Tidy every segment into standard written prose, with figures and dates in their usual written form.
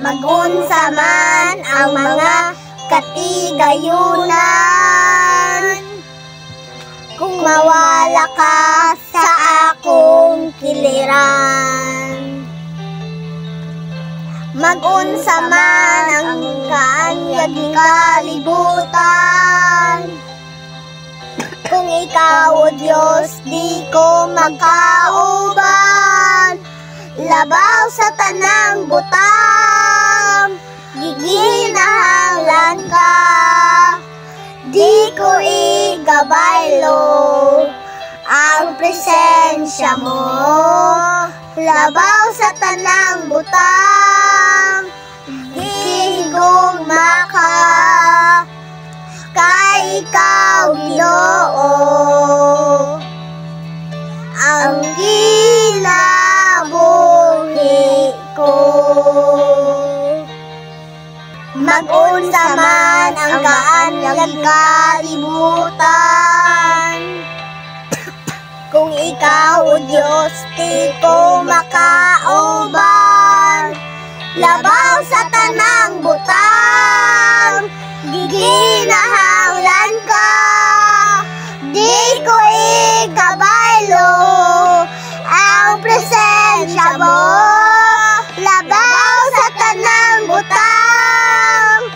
Magunsa man ang mga katigayunan, kung mawala ka sa akong kiliran. Magunsa man ang kaanyag kalibutan, kung ikaw, O Diyos, di ko makauban. Labaw sa tanang butang, giginahanglan ka, di ko igabaylo ang presensya mo. Labaw sa tanang butang, gihigugma ka, kay ikaw, Ginoo, ang kinabuhi ko. Magunsa man ang kaanyag kalibutan, kung ikaw, O Diyos, di ko makauban. Labaw sa tanang butang, giginahanglan ka, di ko igabaylo ang presensya mo. Labaw sa tanang butang,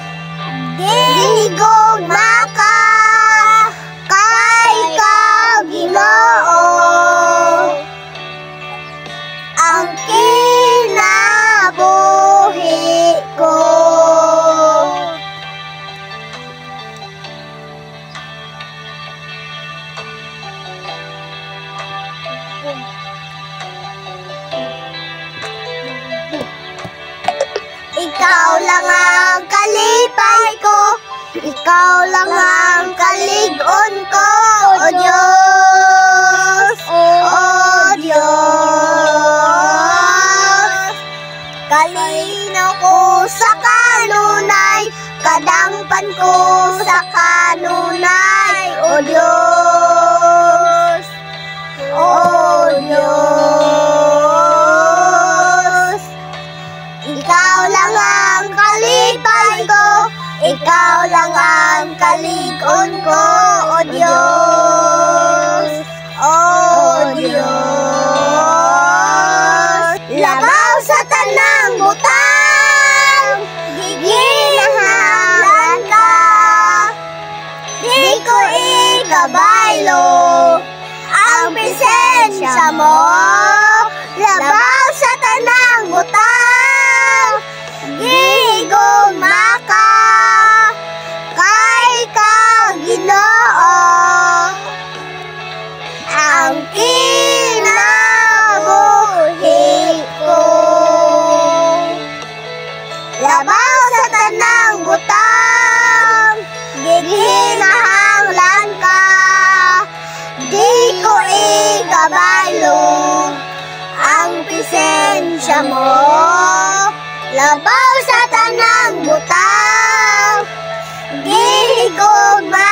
gihigugma ka, kay ikaw, Ginoo, ang kinabuhi ko. Ikaw lang ang kalipay ko, ikaw lang ang kaligon ko, O Diyos, O Diyos. Kalinaw ko sa kanunay, kadampan ko sa kanunay, O Diyos, O Diyos. Ikaw lang ang kalipay ko, ikaw lang ang kaligon ko, O Diyos, O Diyos. Labaw sa tanang butang, giginahanglan ka, di ko igabaylo ang presensya mo. Labaw sa tanang butang, gihigugma ka, kay ikaw, Ginoo, ang kinabuhi ko. Labaw sa tanang butang, giginahanglan ka, di ko igabaylo ang presensya mo. Labaw sa tanang butang, gihigugma